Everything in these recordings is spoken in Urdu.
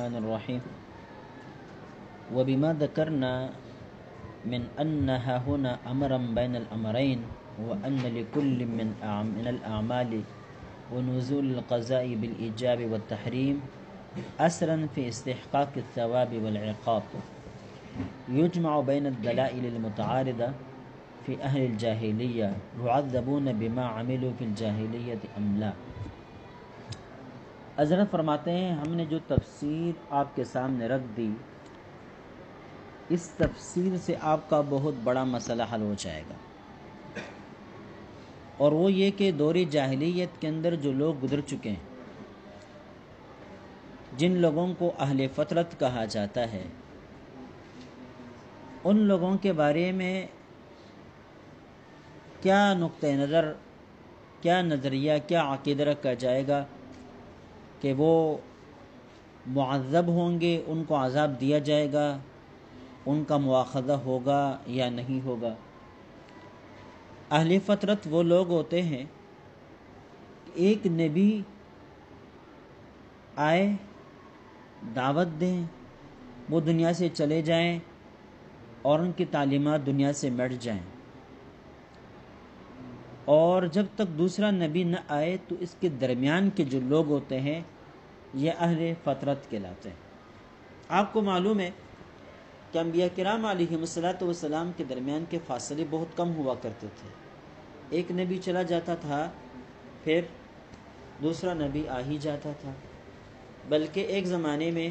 الرحمن الرحيم. وبما ذكرنا من أنها هنا أمرا بين الأمرين، وأن لكل من الأعمال ونزول القضاء بالإيجاب والتحريم أثرا في استحقاق الثواب والعقاب، يجمع بين الدلائل المتعارضة في أهل الجاهلية يعذبون بما عملوا في الجاهلية أم لا. حضرت فرماتے ہیں ہم نے جو تفسیر آپ کے سامنے رکھ دی، اس تفسیر سے آپ کا بہت بڑا مسئلہ حل ہو جائے گا، اور وہ یہ کہ دور جاہلیت کے اندر جو لوگ گزر چکے ہیں، جن لوگوں کو اہل فطرت کہا جاتا ہے، ان لوگوں کے بارے میں کیا نقطہ نظر، کیا نظریہ، کیا عقیدہ رکھا جائے گا کہ وہ معذب ہوں گے، ان کو عذاب دیا جائے گا، ان کا مواخذہ ہوگا یا نہیں ہوگا. اہل فطرت وہ لوگ ہوتے ہیں کہ ایک نبی آئے، دعوت دیں، وہ دنیا سے چلے جائیں اور ان کی تعلیمات دنیا سے مٹ جائیں، اور جب تک دوسرا نبی نہ آئے تو اس کے درمیان کے جو لوگ ہوتے ہیں یہ اہل فطرت کہلاتے ہیں. آپ کو معلوم ہے کہ انبیاء کرام علیہم السلام کے درمیان کے فاصلے بہت کم ہوا کرتے تھے. ایک نبی چلا جاتا تھا، پھر دوسرا نبی آ ہی جاتا تھا، بلکہ ایک زمانے میں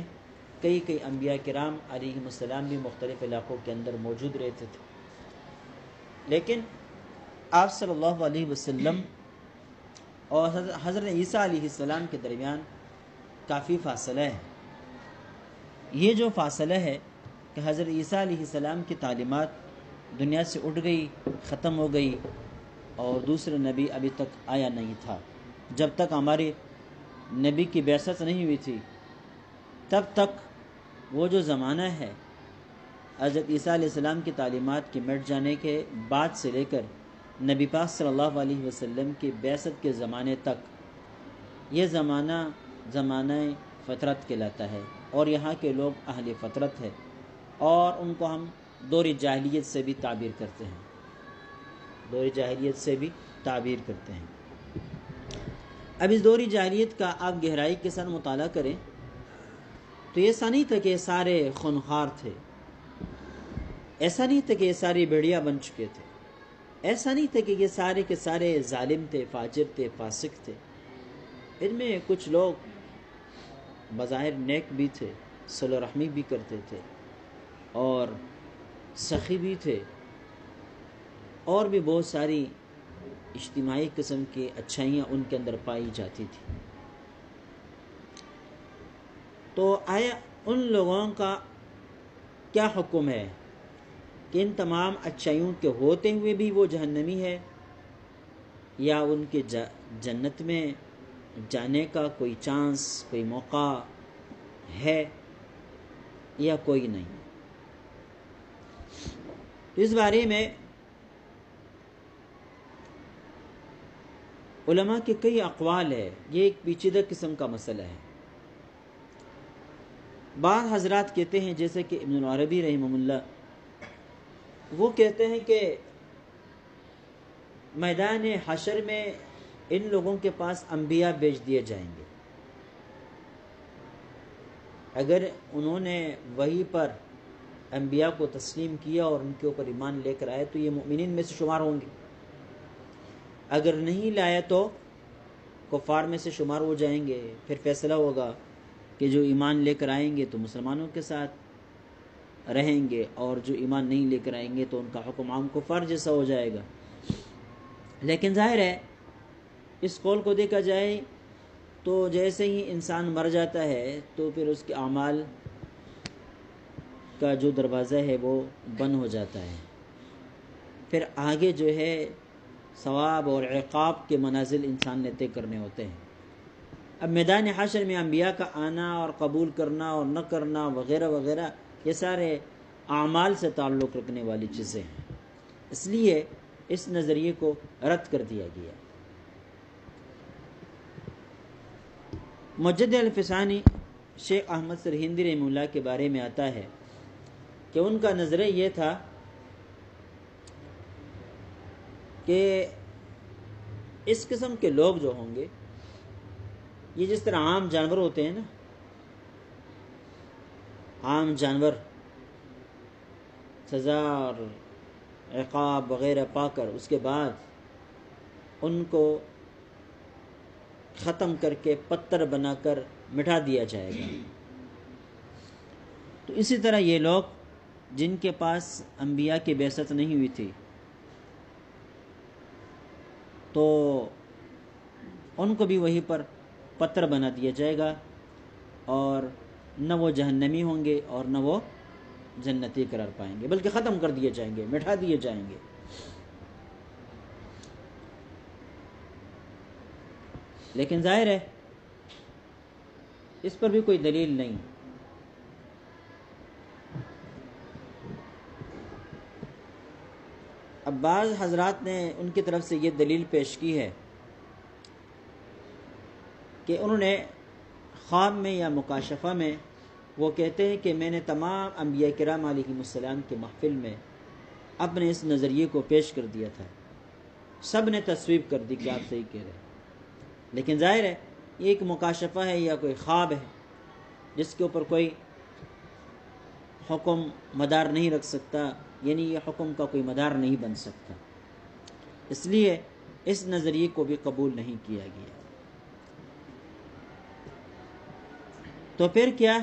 کئی انبیاء کرام علیہم السلام بھی مختلف علاقوں کے اندر موجود رہتے تھے. لیکن آپ صلی اللہ علیہ وسلم اور حضرت عیسیٰ علیہ السلام کے درمیان کافی فاصلہ ہے. یہ جو فاصلہ ہے کہ حضرت عیسیٰ علیہ السلام کی تعلیمات دنیا سے اٹھ گئی، ختم ہو گئی، اور دوسرے نبی ابھی تک آیا نہیں تھا. جب تک ہمارے نبی کی بعثت نہیں ہوئی تھی، تب تک وہ جو زمانہ ہے حضرت عیسیٰ علیہ السلام کی تعلیمات کے مٹ جانے کے بعد سے لے کر نبی پاک صلی اللہ علیہ وسلم کی بعثت کے زمانے تک، یہ زمانہ فطرت کہلاتا ہے، اور یہاں کے لوگ اہل فطرت ہے، اور ان کو ہم دور جاہلیت سے بھی تعبیر کرتے ہیں، دور جاہلیت سے بھی تعبیر کرتے ہیں. اب اس دور جاہلیت کا آپ گہرائی کے ساتھ مطالعہ کریں تو ایسا نہیں تھا کہ یہ سارے خونخوار تھے، ایسا نہیں تھا کہ یہ سارے بھیڑیا بن چکے تھے، ایسا نہیں تھا کہ یہ سارے کے سارے ظالم تھے، فاجر تھے، فاسق تھے. ان میں کچھ لوگ بظاہر نیک بھی تھے، صلہ و رحمی بھی کرتے تھے، اور سخی بھی تھے، اور بھی بہت ساری اجتماعی قسم کی اچھائیاں ان کے اندر پائی جاتی تھی. تو آیا ان لوگوں کا کیا حکم ہے کہ ان تمام اچھائیوں کے ہوتے ہوئے بھی وہ جہنمی ہے، یا ان کے جنت میں جانے کا کوئی چانس، کوئی موقع ہے، یا کوئی نہیں؟ اس بارے میں علماء کے کئی اقوال ہے. یہ ایک پیچیدہ قسم کا مسئلہ ہے. بعض حضرات کہتے ہیں، جیسے کہ ابن العربی رحمہ اللہ، وہ کہتے ہیں کہ میدان حشر میں ان لوگوں کے پاس انبیاء بھیج دیے جائیں گے. اگر انہوں نے وحی پر انبیاء کو تسلیم کیا اور ان کے اوپر ایمان لے کر آئے تو یہ مؤمنین میں سے شمار ہوں گے، اگر نہیں لائے تو کفار میں سے شمار ہو جائیں گے. پھر فیصلہ ہوگا کہ جو ایمان لے کر آئیں گے تو مسلمانوں کے ساتھ رہیں گے، اور جو ایمان نہیں لے کر آئیں گے تو ان کا حکم عام کفار جیسا ہو جائے گا. لیکن ظاہر ہے اس قول کو دیکھا جائے تو جیسے ہی انسان مر جاتا ہے تو پھر اس کے اعمال کا جو دروازہ ہے وہ بند ہو جاتا ہے. پھر آگے جو ہے ثواب اور عقاب کے منازل انسان نے طے کرنے ہوتے ہیں. اب میدان حشر میں انبیاء کا آنا اور قبول کرنا اور نہ کرنا وغیرہ وغیرہ، یہ سارے اعمال سے تعلق رکھنے والی چیزیں ہیں، اس لیے اس نظریے کو رد کر دیا گیا. مجد الفسانی شیخ احمد سرہندی رحمہ اللہ کے بارے میں آتا ہے کہ ان کا نظریہ یہ تھا کہ اس قسم کے لوگ جو ہوں گے، یہ جس طرح عام جانور ہوتے ہیں نا، عام جانور سزا اور عقاب وغیرہ پا کر اس کے بعد ان کو ختم کر کے پتھر بنا کر مٹا دیا جائے گا، تو اسی طرح یہ لوگ جن کے پاس انبیاء کی بعثت نہیں ہوئی تھی تو ان کو بھی وہیں پر پتھر بنا دیا جائے گا، اور نہ وہ جہنمی ہوں گے اور نہ وہ جنتی قرار پائیں گے، بلکہ ختم کر دیے جائیں گے، مٹا دیے جائیں گے۔ لیکن ظاہر ہے اس پر بھی کوئی دلیل نہیں۔ اب بعض حضرات نے ان کی طرف سے یہ دلیل پیش کی ہے کہ انہوں نے خواب میں یا مکاشفہ میں وہ کہتے ہیں کہ میں نے تمام انبیاء کرام علیہم السلام کے محفل میں اپنے اس نظریے کو پیش کر دیا تھا، سب نے تصویب کر دی کہ آپ صحیح کہہ رہے ہیں، لیکن ظاہر ہے یہ ایک مکاشفہ ہے یا کوئی خواب ہے جس کے اوپر کوئی حکم مدار نہیں رکھ سکتا، یعنی یہ حکم کا کوئی مدار نہیں بن سکتا، اس لیے اس نظریے کو بھی قبول نہیں کیا گیا۔ تو پھر کیا،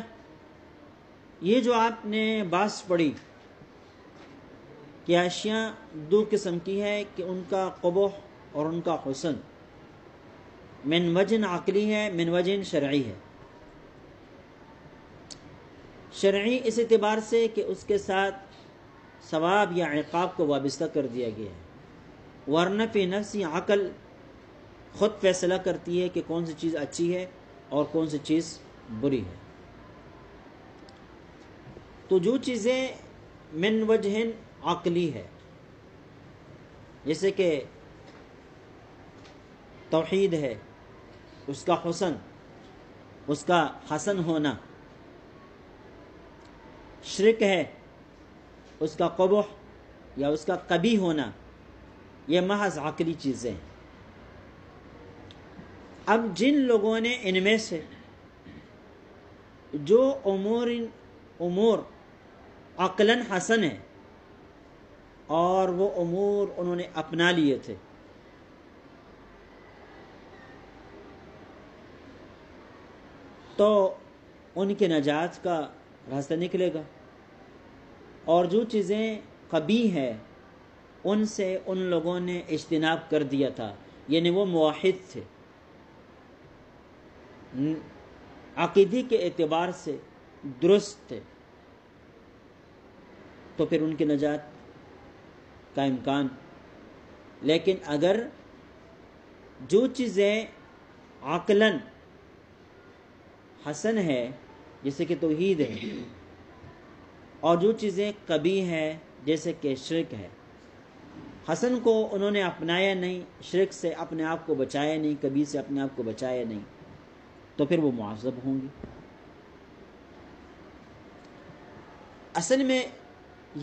یہ جو آپ نے بات پڑھی کہ اشیاء دو قسم کی ہے کہ ان کا قبح اور ان کا حسن من وجہ عقلی ہے، من وجہ شرعی ہے۔ شرعی اس اعتبار سے کہ اس کے ساتھ ثواب یا عقاب کو وابستہ کر دیا گیا ہے، ورنہ فی نفسی عقل خود فیصلہ کرتی ہے کہ کون سی چیز اچھی ہے اور کون سی چیز بری ہے۔ تو جو چیزیں من وجہ عقلی ہے، جیسے کہ توحید ہے، اس کا حسن، اس کا حسن ہونا، شرک ہے، اس کا قبح یا اس کا قبیح ہونا، یہ محض عقلی چیزیں ہیں۔ اب جن لوگوں نے ان میں سے جو امور عقلاً حسن ہے اور وہ امور انہوں نے اپنا لیے تھے، تو ان کی نجات کا راستہ نکلے گا، اور جو چیزیں قبیح ہیں ان سے ان لوگوں نے اجتناب کر دیا تھا، یعنی وہ موحد تھے، عقیدے کے اعتبار سے درست تھے، تو پھر ان کی نجات کا امکان۔ لیکن اگر جو چیزیں عقلاً حسن ہے جیسے کہ توحید ہے، اور جو چیزیں قبیح ہیں جیسے کہ شرک ہے، حسن کو انہوں نے اپنایا نہیں، شرک سے اپنے آپ کو بچایا نہیں، قبیح سے اپنے آپ کو بچایا نہیں، تو پھر وہ معذب ہوں گی۔ اصل میں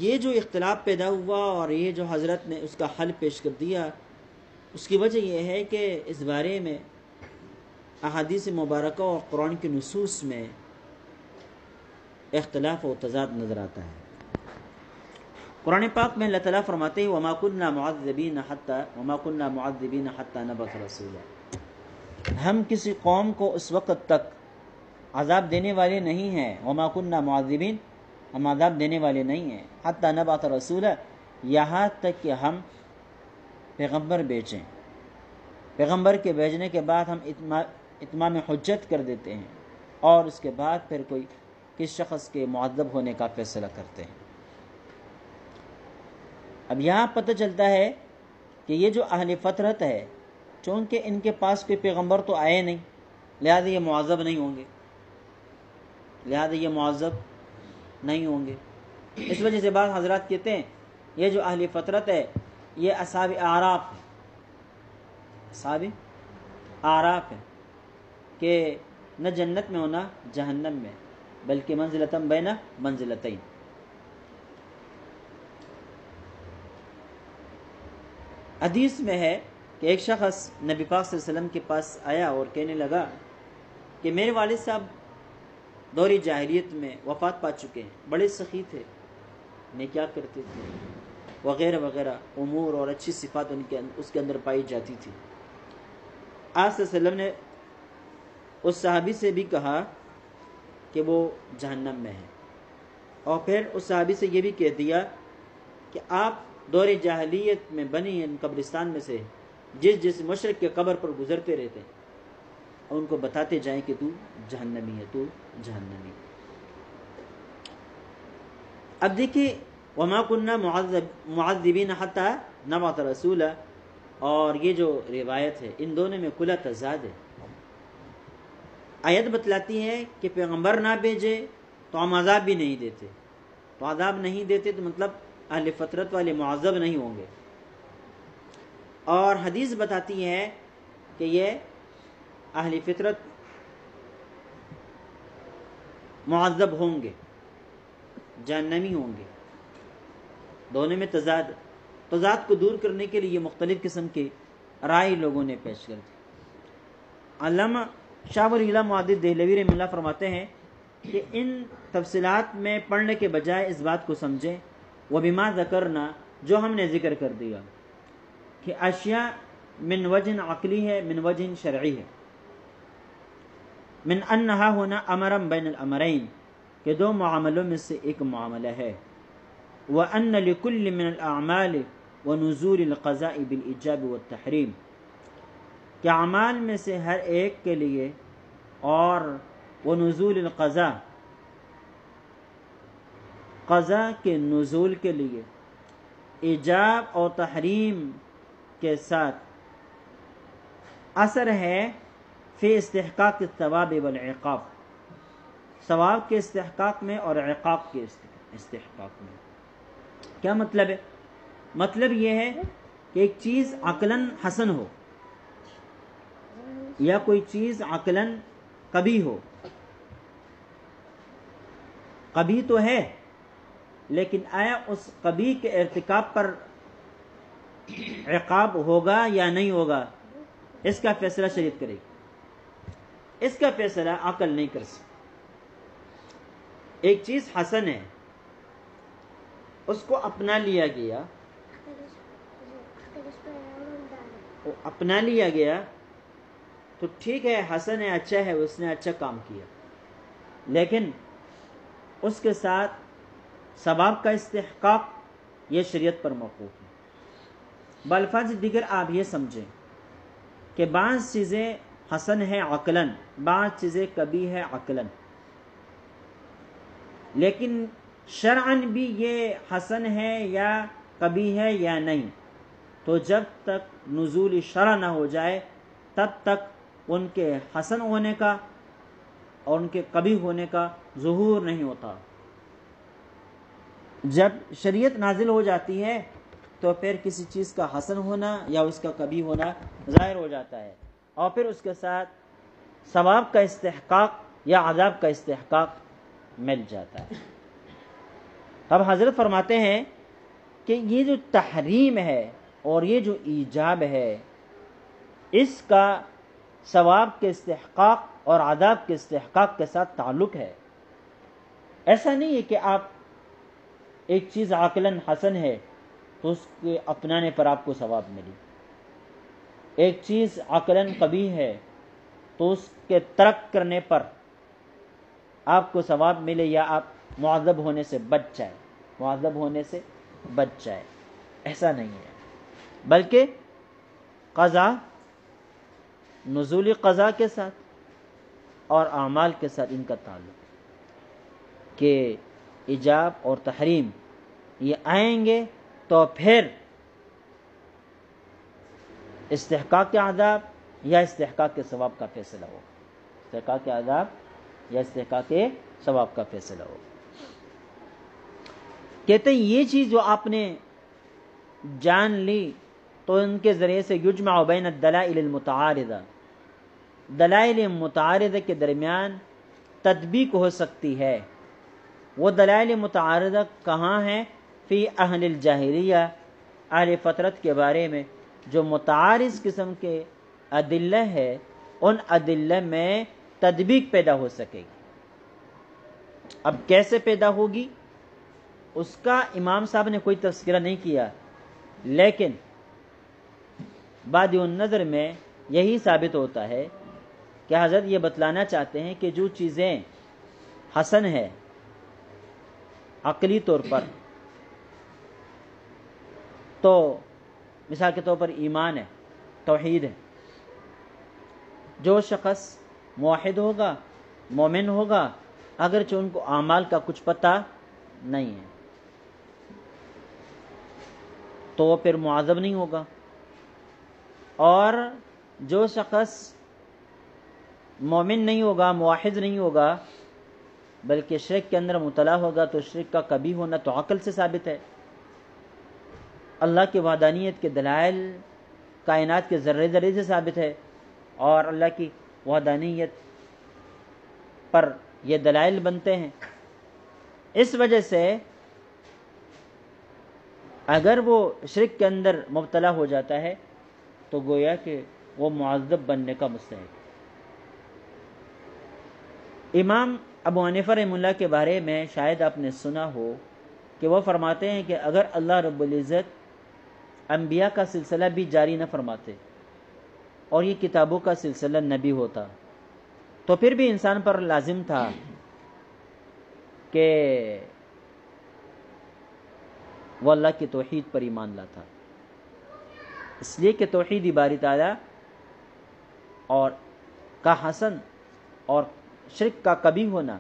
یہ جو اختلاف پیدا ہوا اور یہ جو حضرت نے اس کا حل پیش کر دیا، اس کی وجہ یہ ہے کہ اس بارے میں احادیث مبارکہ اور قرآن کی نصوص میں اختلاف و تضاد نظر آتا ہے۔ قرآن پاک میں اللہ تعالیٰ فرماتے ہیں وَمَا كُنَّا مُعَذِّبِينَ حَتَّى نَبْعَثَ رَسُولًا، ہم کسی قوم کو اس وقت تک عذاب دینے والے نہیں ہیں، وَمَا كُنَّا مُعَذِّبِينَ، ہم عذاب دینے والے نہیں ہیں، حَتَّى نَبْعَثَ رَسُولًا، یہاں تک کہ ہم پیغمبر بھیجیں، پیغمبر کے بھیجنے کے بعد ہم اتمام حجت کر دیتے ہیں، اور اس کے بعد پھر کوئی کس شخص کے معذب ہونے کا فیصلہ کرتے ہیں۔ اب یہاں پتہ چلتا ہے کہ یہ جو اہل فطرت ہے، چونکہ ان کے پاس کوئی پیغمبر تو آئے نہیں، لہذا یہ معذب نہیں ہوں گے، اس وجہ سے بعض حضرات کہتے ہیں یہ جو اہل فطرت ہے یہ اصحاب اعراف ہے، اصحاب اعراف ہے، کہ نہ جنت میں ہونا جہنم میں، بلکہ منزلتم بین منزلتین۔ حدیث میں ہے کہ ایک شخص نبی پاک صلی اللہ علیہ وسلم کے پاس آیا اور کہنے لگا کہ میرے والد صاحب دور جاہلیت میں وفات پا چکے ہیں، بڑے سخی تھے، نیکیاں کرتے تھے وغیرہ وغیرہ امور اور اچھی صفات اس کے اندر پائی جاتی تھی۔ آپ صلی اللہ علیہ وسلم نے اس صحابی سے بھی کہا کہ وہ جہنم میں ہے، اور پھر اس صحابی سے یہ بھی کہہ دیا کہ آپ دور جاہلیت میں بنی ان قبرستان میں سے جس مشرک کے قبر پر گزرتے رہتے اور ان کو بتاتے جائیں کہ تو جہنمی ہے، تو جہنمی۔ اب دیکھیے وما كنا معذبین حتی نبعث رسولا، اور یہ جو روایت ہے ان دونوں میں کھلا تضاد ہے۔ آیت بتلاتی ہے کہ پیغمبر نہ بھیجے تو ہم عذاب بھی نہیں دیتے، تو عذاب نہیں دیتے تو مطلب اہل فطرت والے معذب نہیں ہوں گے، اور حدیث بتاتی ہے کہ یہ اہل فطرت معذب ہوں گے، جہنمی ہوں گے۔ دونوں میں تضاد کو دور کرنے کے لیے مختلف قسم کی رائے لوگوں نے پیش کر دی۔ علامہ شاہ ولی اللہ محدث دہلوی رحمہ اللہ فرماتے ہیں کہ ان تفصیلات میں پڑھنے کے بجائے اس بات کو سمجھیں وبما ذکرنا، جو ہم نے ذکر کر دیا کہ اشیاء من وجہ عقلی ہے، من وجہ شرعی ہے، من انہا ہونا امرم بین الامرین، کہ دو معاملوں میں سے ایک معاملہ ہے، وَأَنَّ لِكُلِّ مِنَ الْأَعْمَالِ وَنُزُولِ الْقَضَاءِ بِالْإِجَابِ وَالتَّحْرِيمِ، کہ اعمال میں سے ہر ایک کے لیے اور وَنُزُولِ الْقَضَاء، قضاء کے نزول کے لیے، ایجاب اور تحریم کے ساتھ اثر ہے فی استحقاق الثواب والعقاب، ثواب کے استحقاق میں اور عقاب کے استحقاق میں۔ کیا مطلب ہے؟ مطلب یہ ہے کہ ایک چیز عقلاً حسن ہو یا کوئی چیز عقلاً قبیح ہو، قبیح تو ہے لیکن آیا اس قبیح کے ارتکاب پر عقاب ہوگا یا نہیں ہوگا، اس کا فیصلہ شریعت کرے گی، اس کا فیصلہ عقل نہیں کر سکتی۔ ایک چیز حسن ہے، اس کو اپنا لیا گیا تو ٹھیک ہے، حسن ہے، اچھا ہے، اس نے اچھا کام کیا، لیکن اس کے ساتھ ثواب کا استحقاق یہ شریعت پر موقوف ہے۔ بالفاظ دیگر آپ یہ سمجھیں کہ بعض چیزیں حسن ہے عقلاً، بعض چیزیں قبیح ہے عقلاً، لیکن شرعاً بھی یہ حسن ہے یا قبیح ہے یا نہیں، تو جب تک نزول شرع نہ ہو جائے تب تک ان کے حسن ہونے کا اور ان کے قبیح ہونے کا ظہور نہیں ہوتا۔ جب شریعت نازل ہو جاتی ہے تو پھر کسی چیز کا حسن ہونا یا اس کا قبیح ہونا ظاہر ہو جاتا ہے، اور پھر اس کے ساتھ ثواب کا استحقاق یا عذاب کا استحقاق مل جاتا ہے۔ اب حضرت فرماتے ہیں کہ یہ جو تحریم ہے اور یہ جو ایجاب ہے، اس کا ثواب کے استحقاق اور عذاب کے استحقاق کے ساتھ تعلق ہے۔ ایسا نہیں ہے کہ آپ ایک چیز عقلاً حسن ہے تو اس کے اپنانے پر آپ کو ثواب ملے، ایک چیز عقلاً قبیح ہے تو اس کے ترک کرنے پر آپ کو ثواب ملے یا آپ معذب ہونے سے بچ جائے، ایسا نہیں ہے، بلکہ قضا، نزول قضا کے ساتھ اور اعمال کے ساتھ ان کا تعلق، کہ ایجاب اور تحریم یہ آئیں گے تو پھر استحقاق کے عذاب یا استحقاق کے ثواب کا فیصلہ ہو، استحقاق کے عذاب یا استحقاق کے ثواب کا فیصلہ ہو۔ کہتے ہیں یہ چیز جو آپ نے جان لی تو ان کے ذریعے سے یجمع بین الدلائل المتعارضہ، دلائل متعارضہ کے درمیان تطبیق ہو سکتی ہے۔ وہ دلائل متعارضہ کہاں ہیں؟ فی اہل الجاہلیہ، اہل فطرت کے بارے میں جو متعارض قسم کے ادلہ ہے، ان ادلہ میں تطبیق پیدا ہو سکے گی۔ اب کیسے پیدا ہوگی اس کا امام صاحب نے کوئی تذکرہ نہیں کیا، لیکن بادی النظر میں یہی ثابت ہوتا ہے کہ حضرت یہ بتلانا چاہتے ہیں کہ جو چیزیں حسن ہے عقلی طور پر، تو مثال کے طور پر ایمان ہے، توحید ہے۔ جو شخص موحد ہوگا، مومن ہوگا، اگرچہ ان کو اعمال کا کچھ پتہ نہیں ہے، تو وہ پھر معذب نہیں ہوگا۔ اور جو شخص مومن نہیں ہوگا، موحد نہیں ہوگا، بلکہ شرک کے اندر مبتلا ہوگا، تو شرک کا کبھی ہونا تو عقل سے ثابت ہے۔ اللہ کی وحدانیت کے دلائل کائنات کے ذرے ذرے سے ثابت ہے، اور اللہ کی وحدانیت پر یہ دلائل بنتے ہیں۔ اس وجہ سے اگر وہ شرک کے اندر مبتلا ہو جاتا ہے تو گویا کہ وہ معذب بننے کا مستحق ہے۔ امام ابو حنیفہ رحمہ اللہ کے بارے میں شاید آپ نے سنا ہو کہ وہ فرماتے ہیں کہ اگر اللہ رب العزت انبیاء کا سلسلہ بھی جاری نہ فرماتے اور یہ کتابوں کا سلسلہ نبی ہوتا، تو پھر بھی انسان پر لازم تھا کہ وہ اللہ کی توحید پر ایمان لاتا، اس لیے کہ توحید باری تعالیٰ اور کا حسن اور شرک کا کبھی ہونا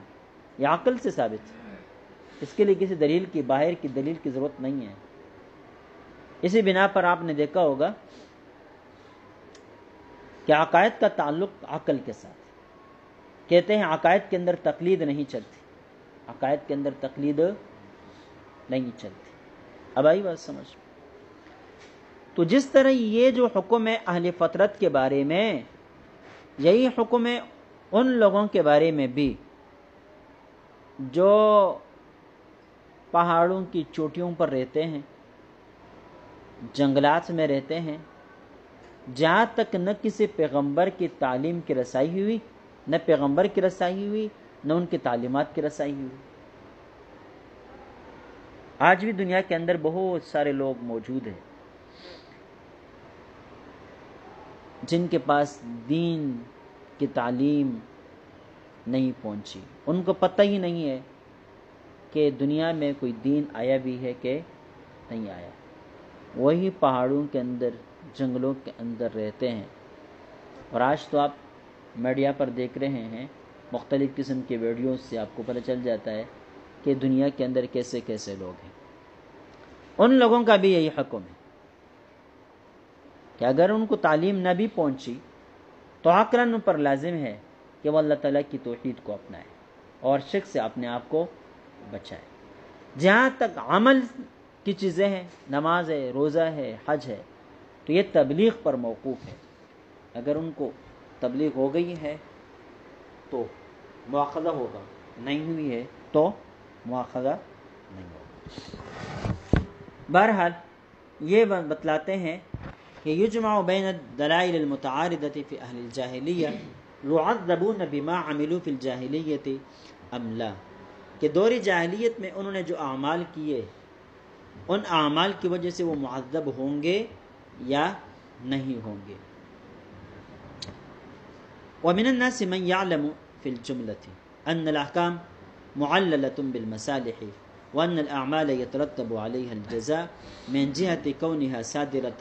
یہ عقل سے ثابت ہے، اس کے لیے کسی دلیل کی، باہر کی دلیل کی ضرورت نہیں ہے۔ اسی بنا پر آپ نے دیکھا ہوگا کہ عقائد کا تعلق عقل کے ساتھ، کہتے ہیں عقائد کے اندر تقلید نہیں چلتی، عقائد کے اندر تقلید نہیں چلتی۔ اب آئی بات سمجھ؟ تو جس طرح یہ جو حکم ہے اہل فطرت کے بارے میں، یہی حکم ہے ان لوگوں کے بارے میں بھی جو پہاڑوں کی چوٹیوں پر رہتے ہیں، جنگلات میں رہتے ہیں، جہاں تک نہ کسی پیغمبر کی تعلیم کی رسائی ہوئی، نہ پیغمبر کی رسائی ہوئی، نہ ان کی تعلیمات کی رسائی ہوئی۔ آج بھی دنیا کے اندر بہت سارے لوگ موجود ہیں جن کے پاس دین کی تعلیم نہیں پہنچی، ان کو پتہ ہی نہیں ہے کہ دنیا میں کوئی دین آیا بھی ہے کہ نہیں آیا۔ وہی پہاڑوں کے اندر، جنگلوں کے اندر رہتے ہیں، اور آج تو آپ میڈیا پر دیکھ رہے ہیں، مختلف قسم کے ویڈیوز سے آپ کو پتہ چل جاتا ہے کہ دنیا کے اندر کیسے کیسے لوگ ہیں۔ ان لوگوں کا بھی یہی حکم ہے کہ اگر ان کو تعلیم نہ بھی پہنچی تو عقلاً ان پر لازم ہے کہ وہ اللہ تعالیٰ کی توحید کو اپنائے اور شرک سے اپنے آپ کو بچائے۔ جہاں تک عمل کی چیزیں ہیں، نماز ہے، روزہ ہے، حج ہے، تو یہ تبلیغ پر موقوف ہے۔ اگر ان کو تبلیغ ہو گئی ہے تو مواخذہ ہوگا، نہیں ہوئی ہے تو مواخذہ نہیں ہوگا۔ بہرحال یہ بتلاتے ہیں کہ یجمع بین الدلائل المتعارضۃ فی اہل الجاہلیہ یعذبون بما عملوا فی الجاہلیۃ ام لا، کہ دور جاہلیت میں انہوں نے جو اعمال کیے، ان اعمال کی وجہ سے وہ معذب ہوں گے یا نہیں ہوں گے۔ ومن الناس من يعلم في الجملة أن الأحكام معللة بالمصالح وأن الأعمال يترتب عليها الجزاء من جهة كونها صادرة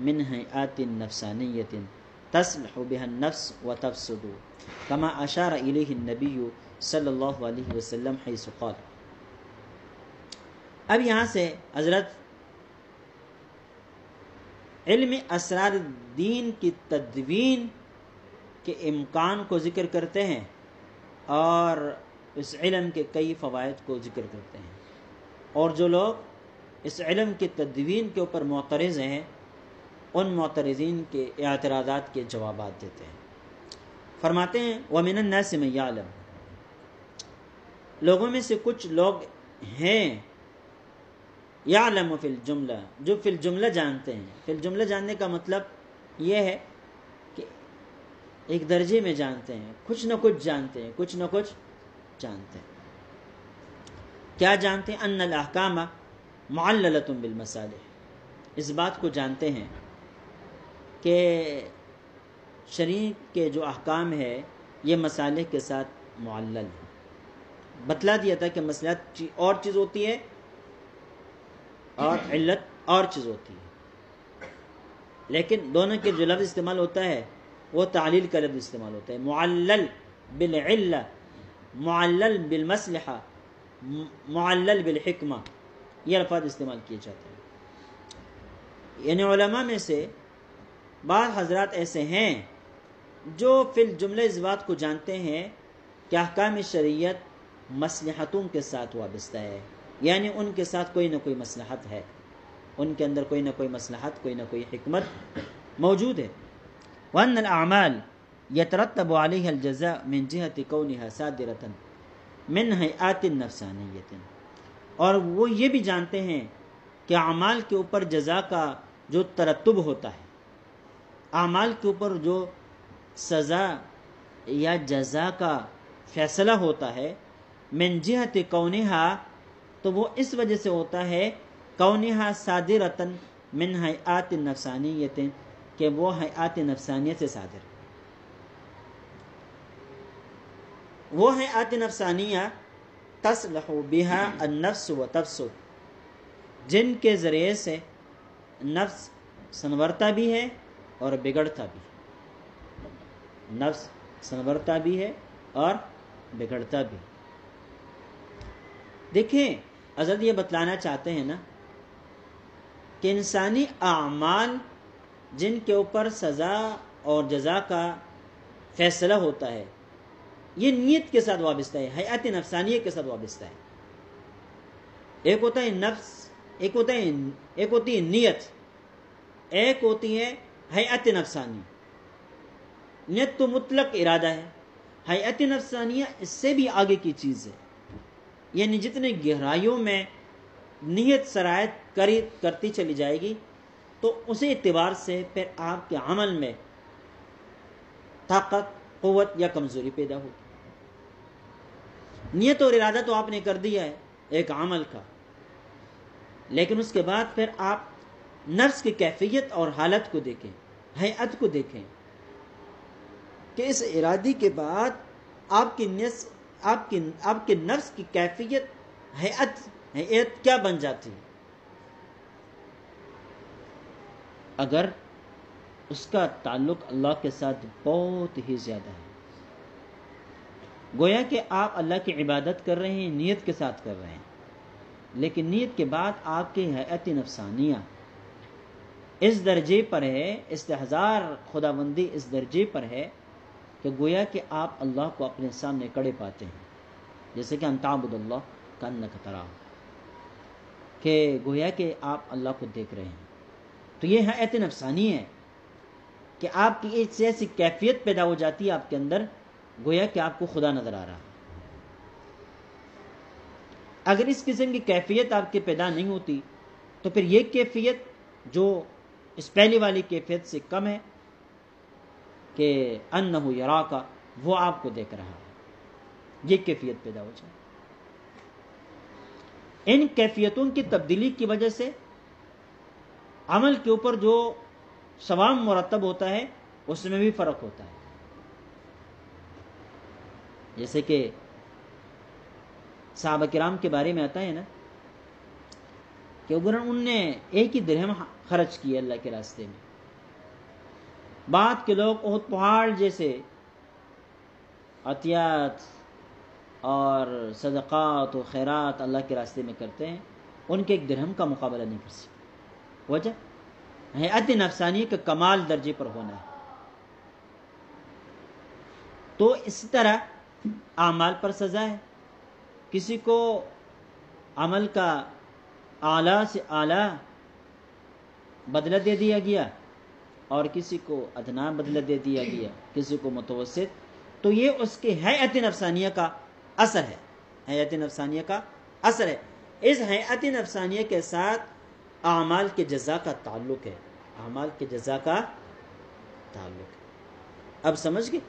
من هيئات نفسانية تصلح بها النفس وتفسد، كما أشار إليه النبي صلی اللہ علیہ وسلم حیث قال۔ اب یہاں سے حضرت علم اسرار دین کی تدوین کے امکان کو ذکر کرتے ہیں اور اس علم کے کئی فوائد کو ذکر کرتے ہیں، اور جو لوگ اس علم کی تدوین کے اوپر معترض ہیں ان معترضین کے اعتراضات کے جوابات دیتے ہیں۔ فرماتے ہیں وَمِنَ النَّاسِ مَن يَعْلَمُ، لوگوں میں سے کچھ لوگ ہیں یعلم فی الجملہ، جو فی الجملہ جانتے ہیں۔ فی الجملہ جاننے کا مطلب یہ ہے کہ ایک درجے میں جانتے ہیں، کچھ نہ کچھ جانتے ہیں، کچھ نہ کچھ جانتے ہیں۔ کیا جانتے ہیں؟ ان الاحکام معللۃ بالمصالح، اس بات کو جانتے ہیں کہ شریعت کے جو احکام ہے یہ مصالح کے ساتھ معلل ہے۔ بتلا دیا تھا کہ مصلحت اور چیز ہوتی ہے اور علت اور چیز ہوتی ہے، لیکن دونوں کے جو لفظ استعمال ہوتا ہے وہ تعلیل کا لفظ استعمال ہوتا ہے۔ معلل بالعلہ، معلل بالمصلحہ، معلل بالحکمہ، یہ الفاظ استعمال کیے جاتے ہیں۔ یعنی علماء میں سے بعض حضرات ایسے ہیں جو فی الجملہ اس بات کو جانتے ہیں کہ احکام شریعت مصلحتوں کے ساتھ وابستہ ہے، یعنی ان کے ساتھ کوئی نہ کوئی مصلحت ہے، ان کے اندر کوئی نہ کوئی مصلحت، کوئی نہ کوئی حکمت موجود ہے۔ وَأَنَّ الْأَعْمَالِ يَتَرَتَّبُ عَلَيْهَا الْجَزَاءُ مِنْ جِهَةِ كَوْنِهَا صَادِرَةً مِنْ هَيْئَاتٍ نَفْسَانِيَّةٍ، اور وہ یہ بھی جانتے ہیں کہ اعمال کے اوپر جزا کا جو ترتب ہوتا ہے، اعمال کے اوپر جو سزا یا جزا کا فیصلہ ہوتا ہے، من جہت کونہا، تو وہ اس وجہ سے ہوتا ہے کونہا صادرتن من ہیئات نفسانیت، کہ وہ ہیئات نفسانیت سے صادر، وہ ہیئات نفسانیہ تصلح بہا النفس و تفسد، جن کے ذریعے سے نفس سنورتا بھی ہے اور بگڑتا بھی ہے، نفس سنورتا بھی ہے اور بگڑتا بھی۔ دیکھیں حضرت یہ بتلانا چاہتے ہیں نا کہ انسانی اعمال جن کے اوپر سزا اور جزا کا فیصلہ ہوتا ہے یہ نیت کے ساتھ وابستہ ہے، حیات نفسانیہ کے ساتھ وابستہ ہے۔ ایک ہوتا ہے نفس، ایک ہوتی ہے نیت، ایک ہوتی ہے حیات نفسانی۔ نیت تو مطلق ارادہ ہے، حیات نفسانیہ اس سے بھی آگے کی چیز ہے، یعنی جتنے گہرائیوں میں نیت سرایت کرتی چلی جائے گی تو اسی اعتبار سے پھر آپ کے عمل میں طاقت، قوت یا کمزوری پیدا ہوگی۔ نیت اور ارادہ تو آپ نے کر دیا ہے ایک عمل کا، لیکن اس کے بعد پھر آپ نفس کی کیفیت اور حالت کو دیکھیں، ہیئت کو دیکھیں کہ اس ارادی کے بعد آپ کے نفس کی کیفیت، ہیئت کیا بن جاتی ہے۔ اگر اس کا تعلق اللہ کے ساتھ بہت ہی زیادہ ہے، گویا کہ آپ اللہ کی عبادت کر رہے ہیں، نیت کے ساتھ کر رہے ہیں، لیکن نیت کے بعد آپ کی حیات نفسانیہ اس درجے پر ہے، استحضار خداوندی اس درجے پر ہے کہ گویا کہ آپ اللہ کو اپنے سامنے کڑے پاتے ہیں، جیسے کہ ان تعبد اللہ کانک تراہ، کہ گویا کہ آپ اللہ کو دیکھ رہے ہیں۔ تو یہ حیات نفسانی ہے کہ آپ کی ایسی کیفیت پیدا ہو جاتی ہے آپ کے اندر، گویا کہ آپ کو خدا نظر آ رہا ہے۔ اگر اس قسم کی کیفیت آپ کے پیدا نہیں ہوتی تو پھر یہ کیفیت جو اس پہلی والی کیفیت سے کم ہے کہ انہ یراکا، وہ آپ کو دیکھ رہا ہے، یہ کیفیت پیدا ہو جائے۔ ان کیفیتوں کی تبدیلی کی وجہ سے عمل کے اوپر جو ثواب مرتب ہوتا ہے اس میں بھی فرق ہوتا ہے۔ جیسے کہ صحابہ کرام کے بارے میں آتا ہے نا کہ ان نے ایک ہی درہم خرچ کیے اللہ کے راستے میں، بعد کے لوگ احد پہاڑ جیسے عطیات اور صدقات و خیرات اللہ کے راستے میں کرتے ہیں، ان کے ایک درہم کا مقابلہ نہیں کر سکتے۔ وجہ حیات نفسانی کا کمال درجے پر ہونا ہے۔ تو اسی طرح اعمال پر سزا ہے، کسی کو عمل کا اعلیٰ سے اعلیٰ بدلہ دے دیا گیا اور کسی کو ادنا بدلہ دے دیا گیا، کسی کو متوسط تو یہ اس کے حیات نفسانیہ کا اثر ہے، حیات نفسانیہ کا اثر ہے۔ اس حیات نفسانیہ کے ساتھ اعمال کے جزا کا تعلق ہے، اعمال کے جزا کا تعلق ہے۔ اب سمجھ گئے؟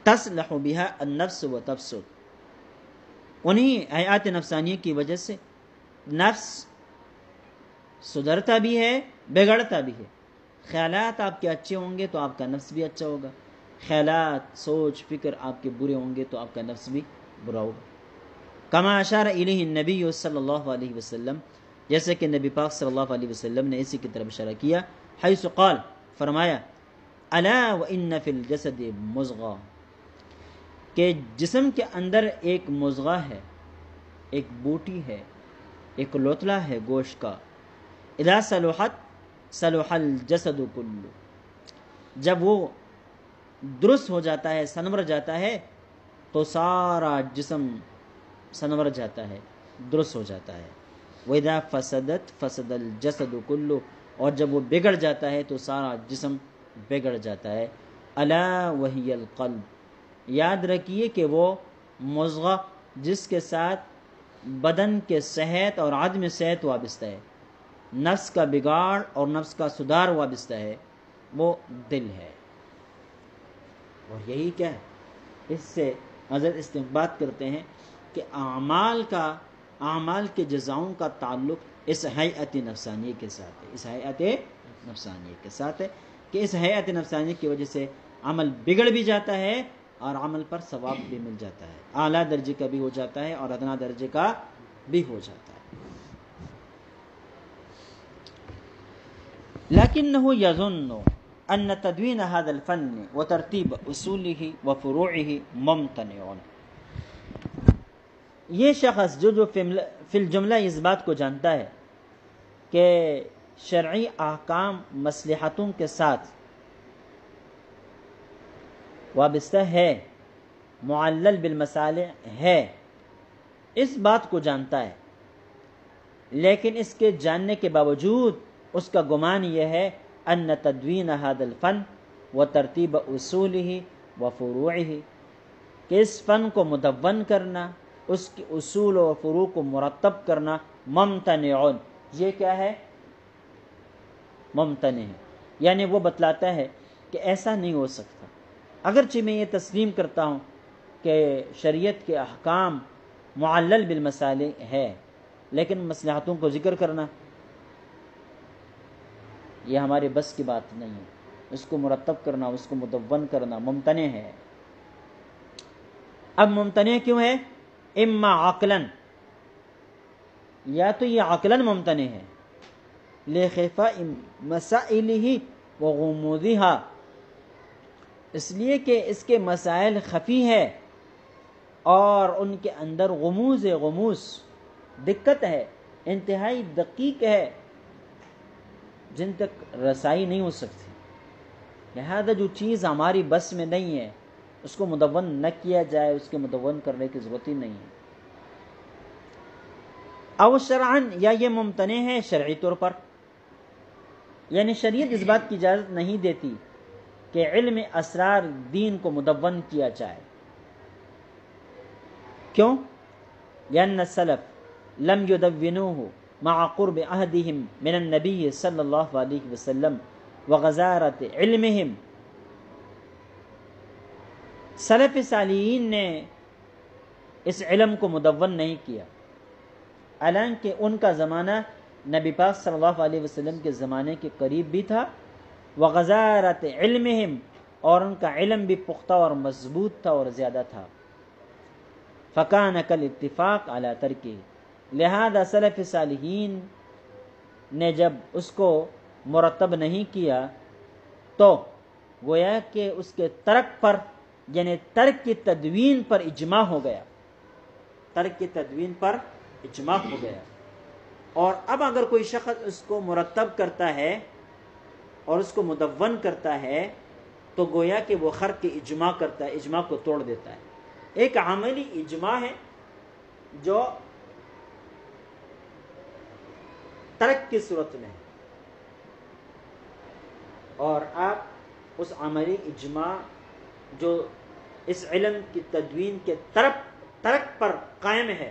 تصلح بها النفس و تفسد، انہی حیات نفسانیہ کی وجہ سے نفس سدھرتا بھی ہے، بگڑتا بھی ہے۔ خیالات آپ کے اچھے ہوں گے تو آپ کا نفس بھی اچھا ہوگا، خیالات سوچ فکر آپ کے برے ہوں گے تو آپ کا نفس بھی برا ہوگا۔ کما اشار الیہ النبی صلی اللہ علیہ وسلم، جیسے کہ نبی پاک صلی اللہ علیہ وسلم نے اسی کی طرف اشارہ کیا، حیث قال، فرمایا، الا وان فی الجسد مضغہ، کہ جسم کے اندر ایک مضغہ ہے، ایک بوٹی ہے، ایک لوتلا ہے گوشت کا، اذا صلحت صلح الجسد کلہ، جب وہ درست ہو جاتا ہے، سنور جاتا ہے، تو سارا جسم سنور جاتا ہے، درست ہو جاتا ہے۔ وَإِذَا فَسَدَتْ فَسَدَ الْجَسَدُ كُلُّهُ، اور جب وہ بگڑ جاتا ہے تو سارا جسم بگڑ جاتا ہے۔ أَلَا وَهِيَ الْقَلْبُ، یاد رکھیے کہ وہ مضغہ جس کے ساتھ بدن کے صحت اور عدم صحت وابستہ ہے، نفس کا بگاڑ اور نفس کا سدھار وابستہ ہے، وہ دل ہے۔ اور یہی کیا ہے، اس سے حضرت استنباط کرتے ہیں کہ اعمال کے جزاؤں کا تعلق اس حیات نفسانی کے ساتھ ہے، اس حیات نفسانی کے ساتھ ہے، کہ اس حیات نفسانی کی وجہ سے عمل بگڑ بھی جاتا ہے اور عمل پر ثواب بھی مل جاتا ہے، اعلیٰ درجے کا بھی ہو جاتا ہے اور ادنا درجے کا بھی ہو جاتا ہے۔ لكنه يظن أن تدوين هذا الفن وترتيب أصوله وفروعه ممتنع، یہ شخص جو فی الجملہ اس بات کو جانتا ہے کہ شرعی احکام مصلحتوں کے ساتھ وابستہ ہے، معلل بالمصالح ہے، اس بات کو جانتا ہے، لیکن اس کے جاننے کے باوجود اس کا گمان یہ ہے ان تدوین هذا الفن وترتیب اصوله وفروعه، کہ اس فن کو مدون کرنا، اس کے اصول و فروع کو مرتب کرنا، ممتنع، یہ کیا ہے، ممتنع ہے، یعنی وہ بتلاتا ہے کہ ایسا نہیں ہو سکتا۔ اگرچہ میں یہ تسلیم کرتا ہوں کہ شریعت کے احکام معلل بالمصالح ہے، لیکن مصلحتوں کو ذکر کرنا یہ ہمارے بس کی بات نہیں ہے، اس کو مرتب کرنا، اس کو مدون کرنا ممتنع ہے۔ اب ممتنع کیوں ہے؟ اما عقلاً، یا تو یہ عقلاً ممتنع ہے، لخفاء مسائلہ وغموضها، اس لیے کہ اس کے مسائل خفی ہے اور ان کے اندر غموض دقت ہے، انتہائی دقیق ہے، جن تک رسائی نہیں ہو سکتی، لہذا جو چیز ہماری بس میں نہیں ہے اس کو مدون نہ کیا جائے، اس کے مدون کرنے کی ضرورت ہی نہیں ہے۔ او شرعاً، یا یہ ممتنع ہے شرعی طور پر، یعنی شریعت اس بات کی اجازت نہیں دیتی کہ علم اسرار دین کو مدون کیا جائے۔ کیوں؟ لأن السلف لم يدونوه مع قرب عهدهم من النبی صلی اللہ علیہ وسلم وغزارت علمهم، سلف صالحین نے اس علم کو مدون نہیں کیا، حالانکہ ان کا زمانہ نبی پاک صلی اللہ علیہ وسلم کے زمانے کے قریب بھی تھا، وغزارت علمهم، اور ان کا علم بھی پختہ اور مضبوط تھا اور زیادہ تھا، فکان کالاتفاق علی ترکہ، لہذا سلف صالحین نے جب اس کو مرتب نہیں کیا تو گویا کہ اس کے ترک پر، یعنی ترک کی تدوین پر اجماع ہو گیا، ترک کی تدوین پر اجماع ہو گیا۔ اور اب اگر کوئی شخص اس کو مرتب کرتا ہے اور اس کو مدون کرتا ہے تو گویا کہ وہ خرق اجماع کرتا ہے، اجماع کو توڑ دیتا ہے۔ ایک عملی اجماع ہے جو ترک کی صورت میں ہے، اور آپ اس عملی اجماع جو اس علم کی تدوین کے ترک پر قائم ہے،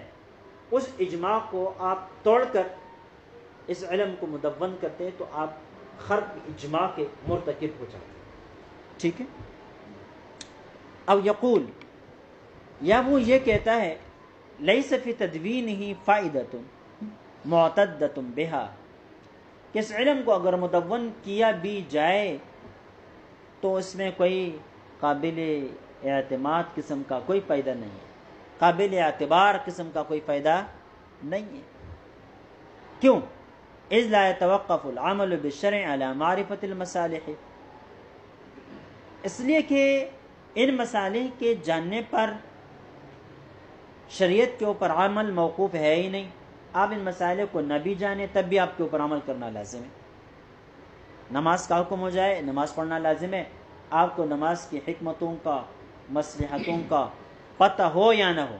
اس اجماع کو آپ توڑ کر اس علم کو مدون کرتے ہیں تو آپ خرق اجماع کے مرتکب ہو جاتے ہیں. ٹھیک ہے. او یقول، یا وہ یہ کہتا ہے لیس فی تدوینہ فائدۃ معتدۃ بہا، کہ اس علم کو اگر مدون کیا بھی جائے تو اس میں کوئی قابل اعتماد قسم کا کوئی فائدہ نہیں ہے، قابل اعتبار قسم کا کوئی فائدہ نہیں ہے. کیوں؟ اذ لا يتوقف العمل بالشرع على معرفت المصالح، اس لیے کہ ان مصالح کے جاننے پر شریعت کے اوپر عمل موقوف ہے ہی نہیں. آپ ان مسائل کو نہ بھی جانیں تب بھی آپ کے اوپر عمل کرنا لازم ہے. نماز کا حکم ہو جائے، نماز پڑھنا لازم ہے. آپ کو نماز کی حکمتوں کا، مصلحتوں کا پتہ ہو یا نہ ہو،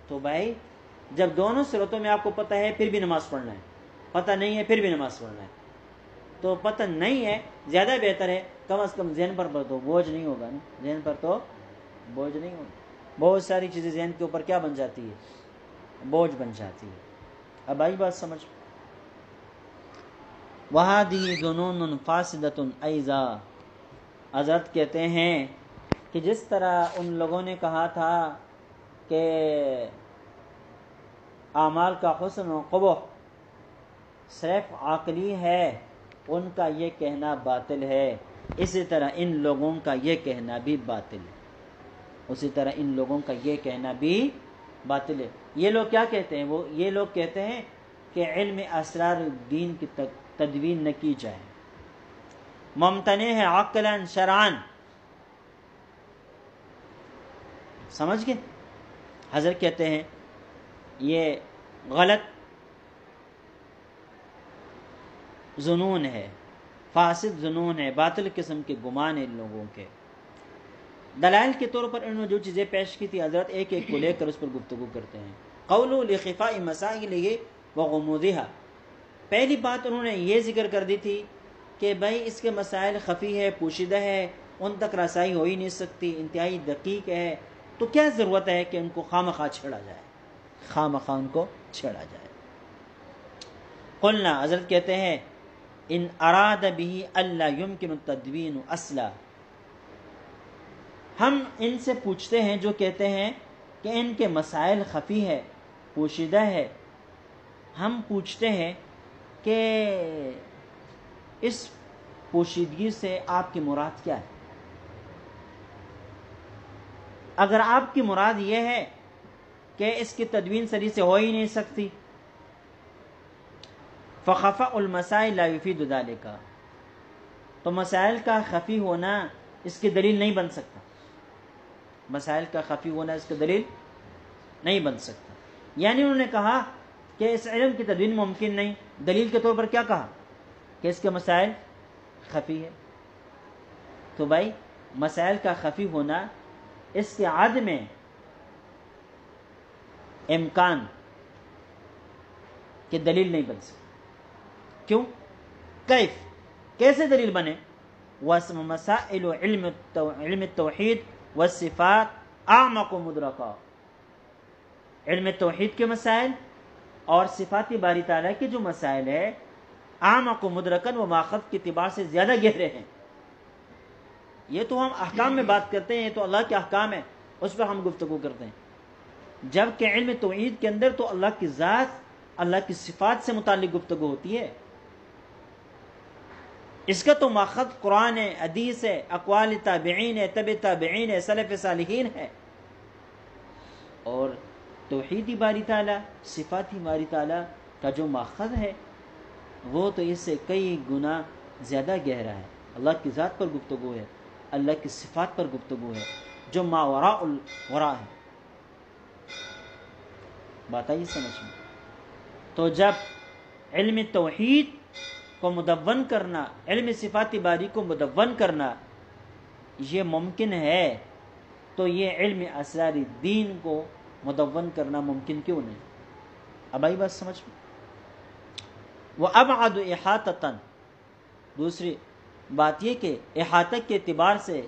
تو بھائی جب دونوں صورتوں میں آپ کو پتہ ہے پھر بھی نماز پڑھنا ہے، پتہ نہیں ہے پھر بھی نماز پڑھنا ہے. تو پتہ نہیں ہے زیادہ بہتر ہے، کم از کم ذہن پر تو بوجھ نہیں ہوگا نا، ذہن پر تو بوجھ نہیں ہوگا. بہت ساری چیزیں ذہن کے اوپر کیا بن جاتی ہے؟ بوجھ بن جاتی ہے. اب آئی بات سمجھ. وَهَذِهِ ظُنُونٌ فَاسِدَةٌ أَيْضًا، حضرت کہتے ہیں کہ جس طرح ان لوگوں نے کہا تھا کہ اعمال کا حسن و قبح صرف عقلی ہے، ان کا یہ کہنا باطل ہے. اسی طرح ان لوگوں کا یہ کہنا بھی باطل ہے. اسی طرح ان لوگوں کا یہ کہنا بھی باطل ہے. یہ لوگ کیا کہتے ہیں؟ یہ لوگ کہتے ہیں کہ علم اسرار الدین کی تدوین نہ کی جائے، ممتنع ہے عقلاً شرعاً. سمجھ گئے؟ حضرت کہتے ہیں یہ غلط ظنون ہے، فاسد ظنون ہے، باطل قسم کے گمان ہیں ان لوگوں کے. دلائل کے طور پر انہوں نے جو چیزیں پیش کی تھی حضرت ایک ایک کو لے کر اس پر گفتگو کرتے ہیں. قول لخفاء مسائلہ وغموضها، پہلی بات انہوں نے یہ ذکر کر دی تھی کہ بھائی اس کے مسائل خفی ہے، پوشیدہ ہے، ان تک رسائی ہو ہی نہیں سکتی، انتہائی دقیق ہے، تو کیا ضرورت ہے کہ ان کو خواہ چھیڑا جائے، خواہ ان کو چھیڑا جائے. قلنا، حضرت کہتے ہیں ان اراد به الا يمكن التدوین اصلا، ہم ان سے پوچھتے ہیں جو کہتے ہیں کہ ان کے مسائل خفی ہے، پوشیدہ ہے، ہم پوچھتے ہیں کہ اس پوشیدگی سے آپ کی مراد کیا ہے؟ اگر آپ کی مراد یہ ہے کہ اس کی تدوین صحیح سے ہو ہی نہیں سکتی، فخفاء المسائل لا يفيد ذلك، تو مسائل کا خفی ہونا اس کی دلیل نہیں بن سکتا. مسائل کا خفی ہونا اس کی دلیل نہیں بن سکتا. یعنی انہوں نے کہا کہ اس علم کی تدوین ممکن نہیں، دلیل کے طور پر کیا کہا؟ کہ اس کے مسائل خفی ہے. تو بھائی مسائل کا خفی ہونا اس کے عدم امکان کہ دلیل نہیں بن سکتی. کیوں؟ کیسے دلیل بنے؟ وَمَسَائِلُ علم التوحید والصفات اعمق مدرکہ، علم توحید کے مسائل اور صفات باری تعالیٰ کے جو مسائل ہے اعمق مدرکن و ماخذ کے اعتبار سے زیادہ گہرے ہیں. یہ تو ہم احکام میں بات کرتے ہیں، یہ تو اللہ کے احکام ہے، اس پر ہم گفتگو کرتے ہیں. جبکہ علم توحید کے اندر تو اللہ کی ذات، اللہ کی صفات سے متعلق گفتگو ہوتی ہے. اس کا تو ماخذ قرآن ہے، حدیث ہے، اقوال تابعین ہے، تبع تابعین ہے، سلف صالحین ہے. اور توحیدی باری تعالیٰ، صفاتی باری تعالیٰ کا جو ماخذ ہے وہ تو اس سے کئی گنا زیادہ گہرا ہے. اللہ کی ذات پر گفتگو ہے، اللہ کی صفات پر گفتگو ہے جو ما وراء الوراء ہے. بات آئی سمجھ میں؟ تو جب علم توحید کو مدون کرنا، علم صفاتی باری کو مدون کرنا یہ ممکن ہے تو یہ علم اسرار دین کو مدون کرنا ممکن کیوں نہیں؟ اب آئی بات سمجھ میں؟ وَأَبْعَدُ إِحَاطَةً، دوسری بات یہ کہ احاطہ کے اعتبار سے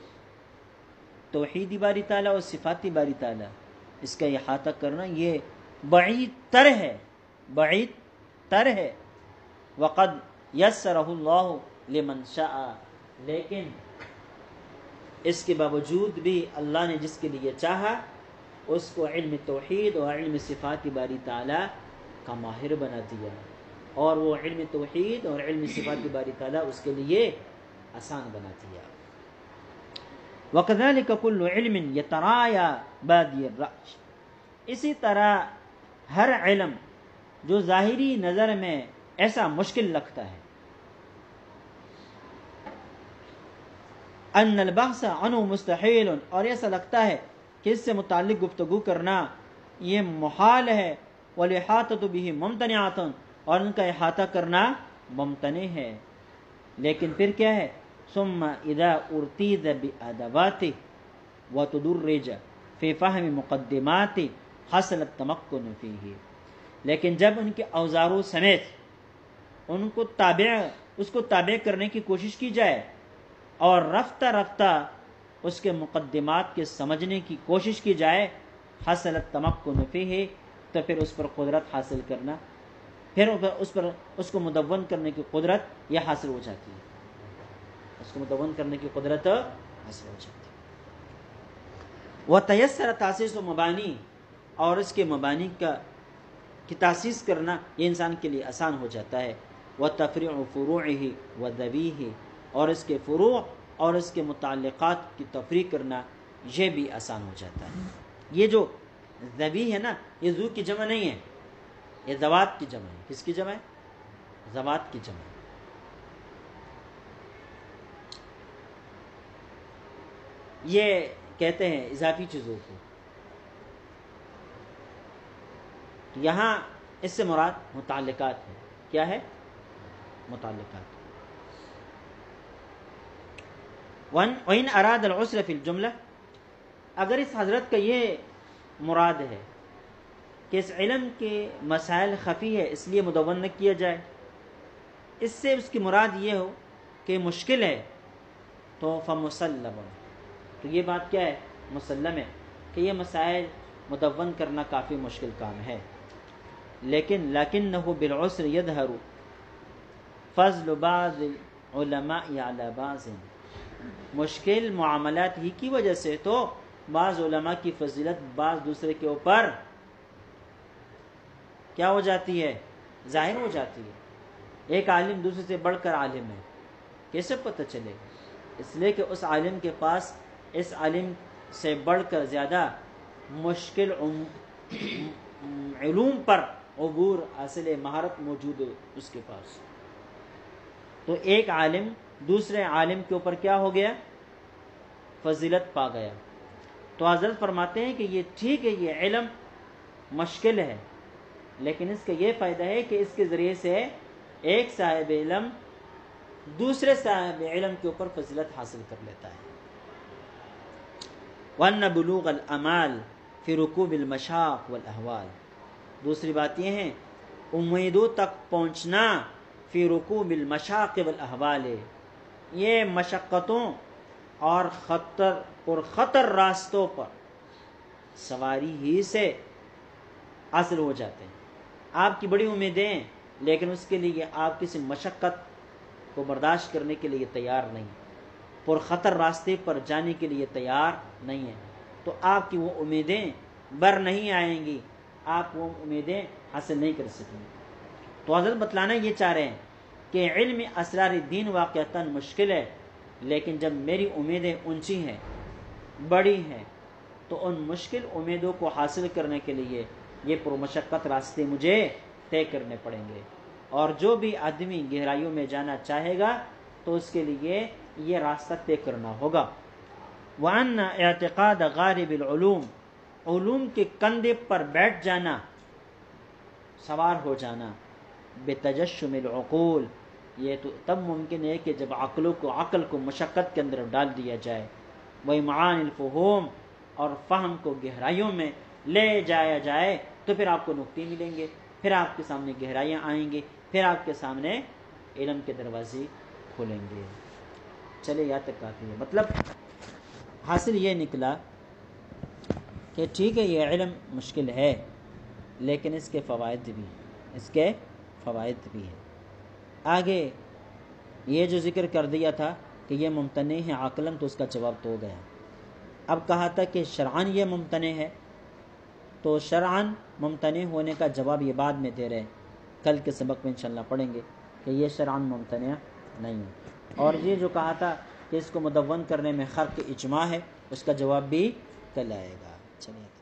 توحیدی باری تعالیٰ اور صفاتی باری تعالیٰ اس کا احاطہ کرنا یہ بعید تر ہے، بعید تر ہے۔ وقد یسرہ اللہ لمن شاء، لیکن اس کے باوجود بھی اللہ نے جس کے لیے چاہا اس کو علم توحید اور علم صفات باری تعالیٰ کا ماہر بنا دیا، اور وہ علم توحید اور علم صفات باری تعالیٰ اس کے لیے آسان بنا دیا۔ وَكَذَلِكَ كُلُّ عِلْمٍ يَتَرَايَا بَادِيَ الرَّأْيِ، اسی طرح ہر علم جو ظاہری نظر میں ایسا مشکل لگتا ہے، ان البحث عنہ مستحیل، اور ایسا لگتا ہے کہ اس سے متعلق گفتگو کرنا یہ محال ہے، والاحاطۃ بہ ممتنعۃ، اور ان کا احاطہ کرنا ممتنع ہے۔ لیکن پھر کیا ہے؟ ثم اذا ارتید بادوات وتدرج فی فہم مقدمات حصل التمکن فیہ، لیکن جب ان کے اوزاروں سمیت اس کو تابع کرنے کی کوشش کی جائے اور رفتہ رفتہ اس کے مقدمات کے سمجھنے کی کوشش کی جائے، حصل التمکن فیہ، تو پھر اس پر قدرت حاصل کرنا، پھر اس کو مدون کرنے کی قدرت یہ حاصل ہو جاتی ہے، اس کو مدون کرنے کی قدرت حاصل ہو جاتی ہے۔ وتیسر تاسیس و مبانی، اور اس کے مبانی کی تاسیس کرنا یہ انسان کے لیے آسان ہو جاتا ہے۔ وتفریع فروعہ وذویہ، اور اس کے فروع اور اس کے متعلقات کی تفریع کرنا یہ بھی آسان ہو جاتا ہے۔ یہ جو ذوی ہے نا، یہ ذو کی جمع نہیں ہے، یہ ذوات کی جمع ہے۔ کس کی جمع ہے؟ ذوات کی جمع ہے۔ یہ کہتے ہیں اضافی چیزوں کو، یہاں اس سے مراد متعلقات ہے۔ کیا ہے؟ متعلقات۔ وَإِنْ أَرَادَ الْعُسْرَ فِي الْجُمْلَةِ، اگر اس حضرت کا یہ مراد ہے کہ اس علم کے مسائل خفی ہے اس لیے مدون نہ کیا جائے، اس سے اس کی مراد یہ ہو کہ مشکل ہے، تو فَمُسَلَّمٌ، تو یہ بات کیا ہے؟ مسلم ہے کہ یہ مسائل مدون کرنا کافی مشکل کام ہے۔ لَكِنَّهُ بِالْعُسْرِ يَظْهَرُ فضل بعض علماء علی بعض، مشکل معاملات ہی کی وجہ سے تو بعض علماء کی فضیلت بعض دوسرے کے اوپر کیا ہو جاتی ہے؟ ظاہر ہو جاتی ہے۔ ایک عالم دوسرے سے بڑھ کر عالم ہے، کیسے پتہ چلے گا؟ اس لیے کہ اس عالم کے پاس اس عالم سے بڑھ کر زیادہ مشکل علوم پر عبور حاصل مہارت موجود ہے اس کے پاس، تو ایک عالم دوسرے عالم کے اوپر کیا ہو گیا؟ فضیلت پا گیا۔ تو حضرت فرماتے ہیں کہ یہ ٹھیک ہے، یہ علم مشکل ہے، لیکن اس کا یہ فائدہ ہے کہ اس کے ذریعے سے ایک صاحب علم دوسرے صاحب علم کے اوپر فضیلت حاصل کر لیتا ہے۔ وَأَنَّ بُلُوغَ الْأَمَالِ فِي رُكُوبِ الْمَشَاقِ وَالْأَهْوَالِ، دوسری بات یہ ہے امیدوں تک پہنچنا فی رکوب المشاق والاحوال، یہ مشقتوں اور خطر راستوں پر سواری ہی سے حاصل ہو جاتے ہیں۔ آپ کی بڑی امیدیں ہیں لیکن اس کے لیے آپ کسی مشقت کو برداشت کرنے کے لیے تیار نہیں، پرخطر راستے پر جانے کے لیے تیار نہیں ہیں، تو آپ کی وہ امیدیں بر نہیں آئیں گی، آپ وہ امیدیں حاصل نہیں کر سکیں گے۔ تو حضرت بتلانا یہ چاہ رہے ہیں کہ علم اسرار دین واقعتاً مشکل ہے، لیکن جب میری امیدیں اونچی ہیں، بڑی ہیں، تو ان مشکل امیدوں کو حاصل کرنے کے لیے یہ پرمشقت راستے مجھے طے کرنے پڑیں گے، اور جو بھی آدمی گہرائیوں میں جانا چاہے گا تو اس کے لیے یہ راستہ طے کرنا ہوگا۔ وَأَنَّ اعتقاد غارب العلوم، علوم کے کندھے پر بیٹھ جانا، سوار ہو جانا، بتجشم العقول، یہ تو تب ممکن ہے کہ جب عقل کو مشقت کے اندر ڈال دیا جائے، وَإِمْعَانِ الْفُهُومِ، اور فہم کو گہرائیوں میں لے جایا جائے، تو پھر آپ کو نقطے ملیں گے، پھر آپ کے سامنے گہرائیاں آئیں گی، پھر آپ کے سامنے علم کے دروازے کھولیں گے۔ چلے یہاں تک کافی ہے. مطلب حاصل یہ نکلا کہ ٹھیک ہے یہ علم مشکل ہے لیکن اس کے فوائد بھی ہیں، اس کے فوائد بھی ہیں. آگے یہ جو ذکر کر دیا تھا کہ یہ ممتنع ہے عقلاً تو اس کا جواب تو ہو گیا. اب کہا تھا کہ شرعاً یہ ممتنع ہے، تو شرعاً ممتنع ہونے کا جواب یہ بعد میں دے رہے ہیں، کل کے سبق میں انشاءاللہ پڑھیں گے کہ یہ شرعاً ممتنع نہیں ہے. اور یہ جو کہا تھا کہ اس کو مدون کرنے میں خرق اجماع ہے، اس کا جواب بھی کل آئے گا. چلیے.